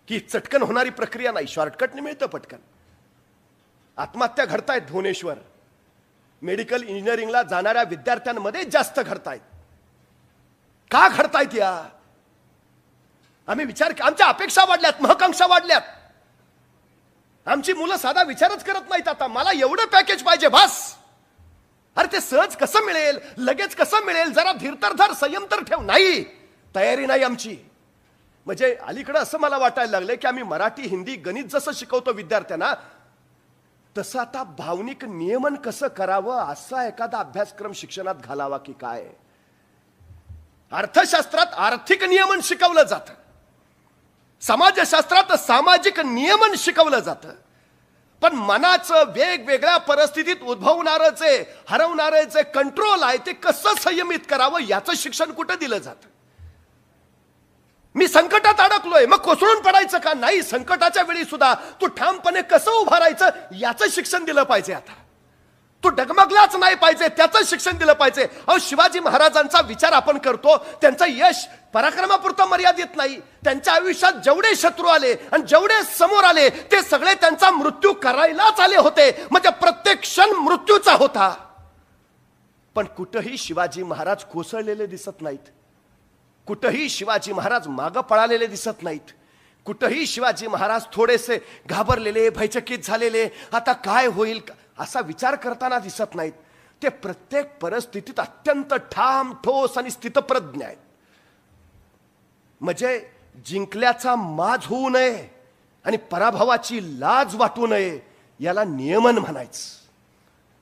की चटकन होणारी प्रक्रिया नाही, शॉर्टकटने मिळतं पटकन. आत्महत्या घडतायत भुवनेश्वर, मेडिकल इंजिनिअरिंगला जाणाऱ्या विद्यार्थ्यांमध्ये जास्त घडतायत. का घडतायत या? आम्ही आमच्या अपेक्षा वाढल्यात, महकांक्षा वाढल्यात. आमची मुलं साधा विचारच करत नाहीत. आता मला एवढं पॅकेज पाहिजे बस. अरे ते सहज कसं मिळेल, लगेच कसं मिळेल, जरा धीर तर धर, संयम तर ठेव. नाही, तयारी नाही आमची. म्हणजे अलीकडे असं मला वाटायला लागलंय की आम्ही मराठी, हिंदी, गणित जसं शिकवतो विद्यार्थ्यांना, तसं आता भावनिक नियमन कसं करावं असा एखादा अभ्यासक्रम शिक्षणात घालावा की काय. अर्थशास्त्रात आर्थिक नियमन शिकवलं जातं, समाजशास्त्रात सामाजिक नियमन शिकवलं जातं, पण मनाचं वेगवेगळ्या परिस्थितीत उद्भवणारं जे हरवणारं जे कंट्रोल आहे ते कसं संयमित करावं याचं शिक्षण कुठं दिलं जातं. मी संकटात अडकलोय, मग कोसळून पडायचं का नाही, संकटाच्या वेळी सुद्धा तू ठामपणे कसं उभा राहायचं याचं शिक्षण दिलं पाहिजे. आता तू डगमगलाच नाही पाहिजे त्याचं शिक्षण दिलं पाहिजे. अहो, शिवाजी महाराजांचा विचार आपण करतो, त्यांचं यश पराक्रमापुरतं मर्यादित नाही. त्यांच्या आयुष्यात जेवढे शत्रू आले आणि जेवढे समोर आले ते सगळे त्यांचा मृत्यू करायलाच आले होते. म्हणजे प्रत्येक क्षण मृत्यूचा होता. पण कुठंही शिवाजी महाराज कोसळलेले दिसत नाहीत. कुठंही शिवाजी महाराज मागं पळालेले दिसत नाहीत. कुठंही शिवाजी महाराज थोडेसे घाबरलेले, भयचकित झालेले, आता काय होईल असा विचार करताना दिसत नाहीत. ते प्रत्येक परिस्थितीत अत्यंत ठाम, ठोस आणि स्थितप्रज्ञ आहेत. म्हणजे जिंकल्याचा माज होऊ नये आणि पराभवाची लाज वाटू नये याला नियमन म्हणायचं.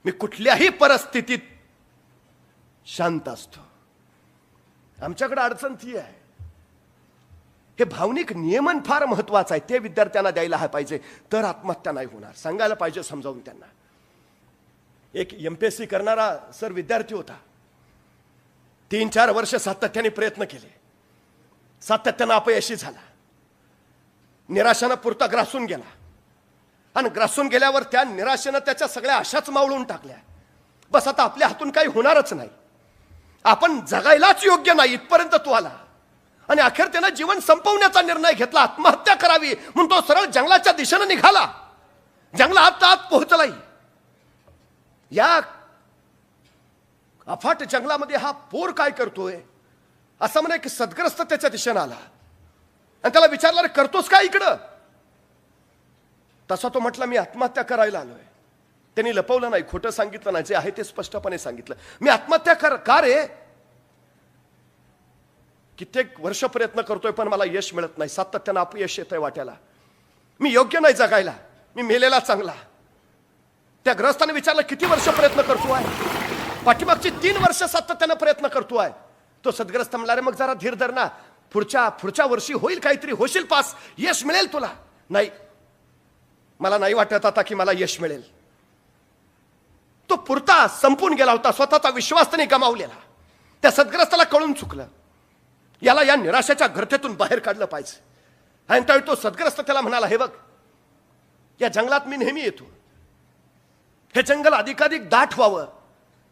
मी कुठल्याही परिस्थितीत शांत असतो. आमच्याकडे अडचण ती आहे. हे भावनिक नियमन फार महत्वाचं आहे. ते विद्यार्थ्यांना द्यायला पाहिजे, तर आत्महत्या नाही होणार. सांगायला पाहिजे समजावून त्यांना. एक एमपीएससी करणारा सर विद्यार्थी होता. 3-4 वर्ष सातत्याने प्रयत्न केले, सातत्यानं अपयशी झाला. निराशानं पुरता ग्रासून गेला आणि ग्रासून गेल्यावर त्या निराशेनं त्याच्या सगळ्या आशाच मावळून टाकल्या. बस आता आपल्या हातून काही होणारच नाही, आपण जगायलाच योग्य नाही इथपर्यंत तो आला. आणि अखेर त्यानं जीवन संपवण्याचा निर्णय घेतला, आत्महत्या करावी म्हणून तो सरळ जंगलाच्या दिशेने निघाला. जंगलात आत पोहोचलाय. या अफाट जंगलामध्ये हा पोर काय करतोय असं म्हणे की सदग्रस्त त्याच्या दिशेने आला आणि त्याला विचारलं, रे करतोस काय इकडं? तसा तो म्हटला, मी आत्महत्या करायला आलोय. त्यांनी लपवलं नाही, खोटं सांगितलं नाही, जे आहे ते स्पष्टपणे सांगितलं. मी आत्महत्या का रे? कित्येक वर्ष प्रयत्न करतोय पण मला यश मिळत नाही, सातत्यानं अपयश येतंय वाट्याला. मी योग्य नाही जगायला, मी मेलेला चांगला. त्या ग्रस्ताने विचारलं, किती वर्ष प्रयत्न करतो आहे? पाठीमागची 3 वर्ष सातत्यानं प्रयत्न करतो आहे. तो सद्ग्रस्त म्हणला, रे मग जरा धीर धर ना, पुढच्या वर्षी होईल काहीतरी, होशील पास, यश मिळेल तुला. नाही, मला नाही वाटत आता की मला यश मिळेल. तो पुरता संपून गेला होता, स्वतःचा विश्वास त्याने गमावलेला. त्या सद्ग्रस्ताला कळून चुकलं, याला या निराशेच्या गर्तेतून बाहेर काढलं पाहिजे. आणि त्यावेळी तो सद्ग्रस्त त्याला म्हणाला, हे बघ, या जंगलात मी नेहमी येतो, हे जंगल अधिकाधिक दाट व्हावं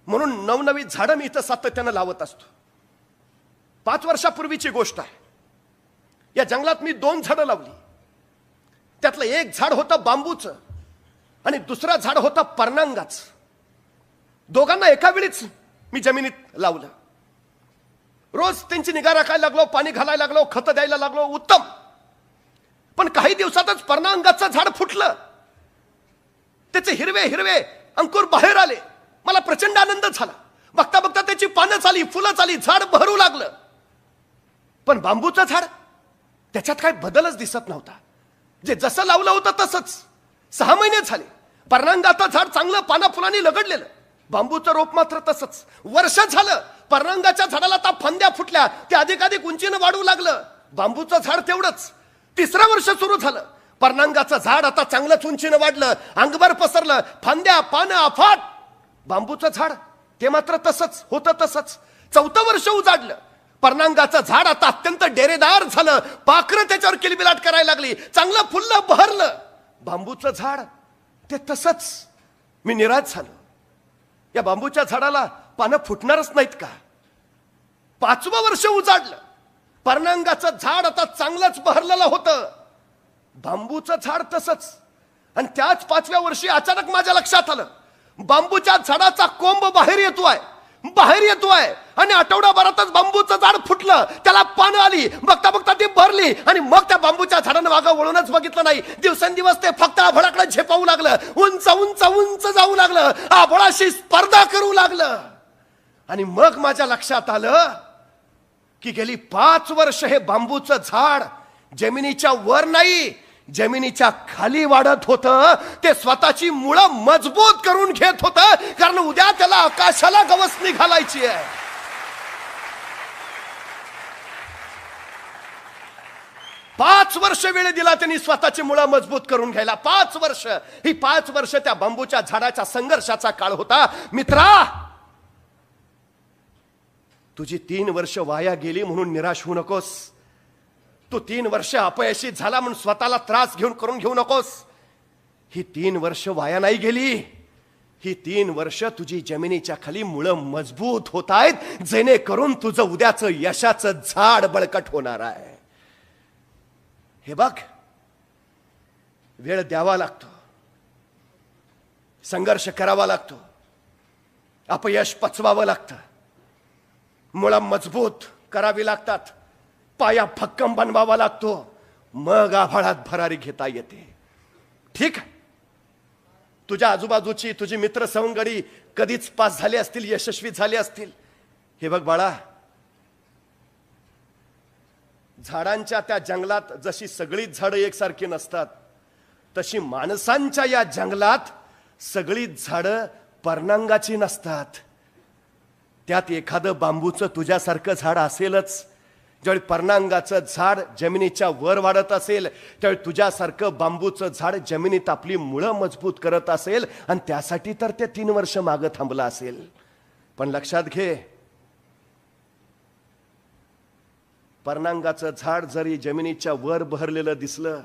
म्हणून नवनवी झाडं मी इथं सातत्यानं लावत असतो. 5 वर्षापूर्वीची गोष्ट आहे. या जंगलात मी 2 झाडं लावली. त्यातलं एक झाड होतं बांबूचं आणि दुसरं झाड होतं पर्णांगाचं. दोघांना एका वेळीच मी जमिनीत लावलं. रोज त्यांची निगा राखायला लागलो, पाणी घालायला लागलो, खत द्यायला लागलो, उत्तम. पण काही दिवसातच पर्णांगाचं झाड फुटलं. त्याचे हिरवे हिरवे अंकुर बाहेर आले. मला प्रचंड आनंद झाला. बघता बघता त्याची पानं चाली, फुलं चाली, झाड बहरू लागलं. पण बांबूचं झाड, त्याच्यात काही बदलच दिसत नव्हता. जे जसं लावलं होतं तसंच. 6 महिने झाले, पर्णांगाचं झाड चांगलं पाना फुलांनी लगडलेलं, बांबूचं रोप मात्र तसंच. वर्ष झालं, पर्णांगाच्या झाडाला आता फांद्या फुटल्या, ते अधिकाधिक उंचीनं वाढू लागलं. बांबूचं झाड तेवढंच. 3रं वर्ष सुरू झालं, पर्णांगाचं झाड आता चांगलंच उंचीनं वाढलं, अंगभर पसरलं, फांद्या पानं अफाट. बांबूचं झाड ते मात्र तसंच होतं तसंच. 4थं वर्ष उजाडलं, पर्णांगाचं झाड आता अत्यंत डेरेदार झालं, पाखरं त्याच्यावर किलबिलाट करायला लागली, चांगलं फुललं बहरलं. बांबूचं झाड ते तसंच. मी निराश झालो, या बांबूच्या झाडाला पानं फुटणारच नाहीत का? 5वं वर्ष उजाडलं, पर्णांगाचं झाड आता चांगलंच बहरलेलं होतं. बांबूचं झाड तसंच. आणि त्याच 5व्या वर्षी अचानक माझ्या लक्षात आलं, बांबूच्या झाडाचा कोंब बाहेर येतोय आणि आठवडाभरातच बांबूचं झाड फुटलं, त्याला पानं आली, बघता बघता ती भरली. आणि मग त्या बांबूच्या झाडानं मागं वळूनच बघितलं नाही. दिवसेंदिवस ते फक्त आभाळाकडे झेपावू लागलं, उंच उंच उंच जाऊ लागलं, आभाळाशी स्पर्धा करू लागलं. आणि मग माझ्या लक्षात आलं की गेली 5 वर्ष हे बांबूचं झाड जमिनीच्या वर नाही, जमिनीच्या खाली वाढत होतं. ते स्वतःची मुळं मजबूत करून घेत होतं, कारण उद्या त्याला आकाशाला गवसणी घालायची आहे. 5 वर्ष वेळ दिला त्यांनी स्वतःची मुळं मजबूत करून घ्यायला. 5 वर्ष. ही 5 वर्ष त्या बांबूच्या झाडाच्या संघर्षाचा काळ होता. मित्रा, तुझी 3 वर्ष वाया गेली म्हणून निराश होऊ नकोस. तू 3 वर्ष अपयशी झाला म्हणून स्वतःला त्रास करून घेऊ नकोस. ही 3 वर्ष वाया नाही गेली. ही 3 वर्ष तुझी जमिनीच्या खाली मुळं मजबूत होत आहेत, जेणेकरून तुझं उद्याचं यशाचं झाड बळकट होणार आहे. हे बघ, वेळ द्यावा लागतो, संघर्ष करावा लागतो, अपयश पचवावं लागतं, मुळं मजबूत करावी लागतात, पाया भक्कम बनवावा लागतो, मग आभाळात भरारी घेता येते. ठीक आहे, तुझ्या आजूबाजूची तुझी मित्र सवंगडी कधीच पास झाले असतील, यशस्वी झाले असतील. हे बघ बाळा, झाडांच्या त्या जंगलात जशी सगळीच झाडं एकसारखी नसतात, तशी माणसांच्या या जंगलात सगळीच झाडं पर्णांगाची नसतात. त्यात एखादं बांबूचं तुझ्यासारखं झाड असेलच. ज्यावेळी पर्णांगाचं झाड जमिनीच्या वर वाढत असेल, त्यावेळी तुझ्यासारखं बांबूचं झाड जमिनीत आपली मुळं मजबूत करत असेल, आणि त्यासाठी तर ते 3 वर्ष मागं थांबलं असेल. पण लक्षात घे, पर्णांगाचं झाड जरी जमिनीच्या वर बहरलेलं दिसलं,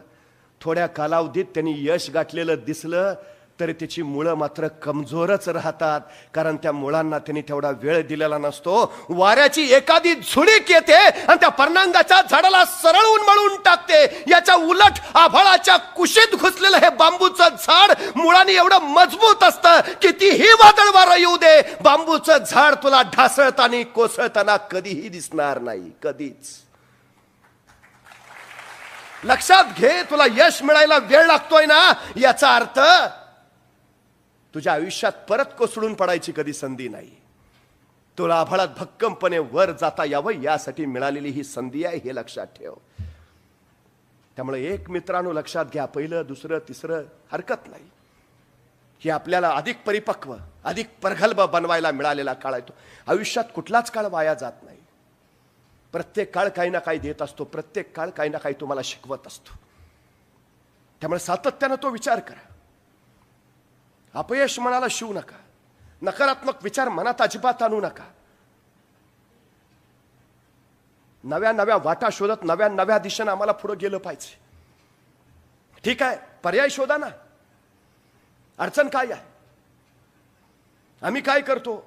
थोड्या कालावधीत त्यांनी यश गाठलेलं दिसलं, तरी त्याची मुळं मात्र कमजोरच राहतात, कारण त्या मुळांना त्यांनी तेवढा वेळ दिलेला नसतो. वाऱ्याची एखादी झुळीक येते आणि त्या पर्णांगाच्या झाडाला सरळून मळून टाकते. याच्या उलट आभाळाच्या कुशीत घुसलेलं हे बांबूचं झाड मुळांनी एवढं मजबूत असतं, कितीही वादळ वारं येऊ दे, बांबूचं झाड तुला ढासळताना कोसळताना कधीही दिसणार नाही, कधीच. लक्षात घे, तुला यश मिळायला वेळ लागतोय ना, याचा अर्थ तुझ्या आयुष्यात परत कोसळून पडायची कधी संधी नाही. तुला आभाळात भक्कमपणे वर जाता यावं यासाठी मिळालेली ही संधी आहे, हे लक्षात ठेव. त्यामुळे एक मित्रांनो लक्षात घ्या, पहिलं दुसरं तिसरं हरकत नाही, ही आपल्याला अधिक परिपक्व, अधिक प्रगल्भ बनवायला मिळालेला काळ आहे. तो आयुष्यात कुठलाच काळ वाया जात नाही. प्रत्येक काळ काही ना काही देत असतो, प्रत्येक काळ काही ना काही तुम्हाला शिकवत असतो. त्यामुळे सातत्यानं तो विचार करा. अपयश मनाला शिवू नका, नकारात्मक विचार मनात अजिबात आणू नका. नव्या नव्या वाटा शोधत नव्या नव्या दिशेनं आम्हाला पुढे गेलं पाहिजे. ठीक आहे, पर्याय शोधा ना. अडचण काय आहे? आम्ही काय करतो,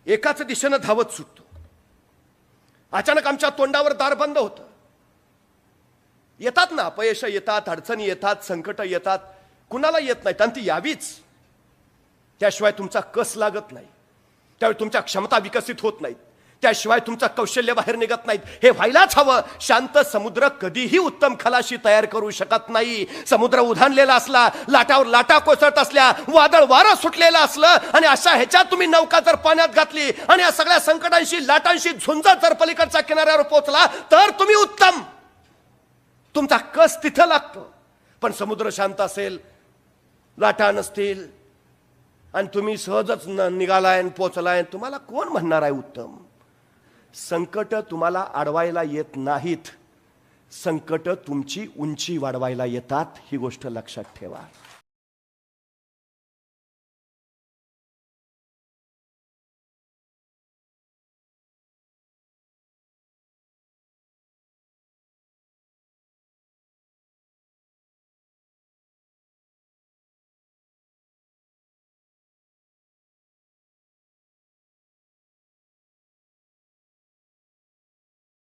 एकाच दिशेनं धावत सुटतो. अचानक आमच्या तोंडावर दार बंद होतं. येतात ना अपयश, येतात अडचणी, येतात संकट, येतात. कुणाला येत नाहीत, आणि ती यावीच. त्याशिवाय तुमचा कस लागत नाही, त्यावेळी तुमच्या क्षमता विकसित होत नाहीत, त्याशिवाय तुमचं कौशल्य बाहेर निघत नाहीत. हे व्हायलाच हवं. शांत समुद्र कधीही उत्तम खलाशी तयार करू शकत नाही. समुद्र उधाणलेला असला, लाटावर लाटा कोसळत असल्या, वादळ वारं सुटलेलं असलं, आणि अशा ह्याच्यात तुम्ही नौका जर पाण्यात घातली आणि या सगळ्या संकटांशी लाटांशी झुंजत जर पलीकडच्या किनाऱ्यावर पोहोचला, तर तुम्ही उत्तम. तुमचा कस तिथं लागतो. पण समुद्र शांत असेल, लाटा नसतील, आणि तुम्ही सहजच निघालाय आणि पोचलाय, तुम्हाला कोण म्हणणार आहे उत्तम? संकट तुम्हाला अडवायला येत नाहीत, संकट तुमची उंची वाढवायला येतात. ही गोष्ट लक्षात ठेवा.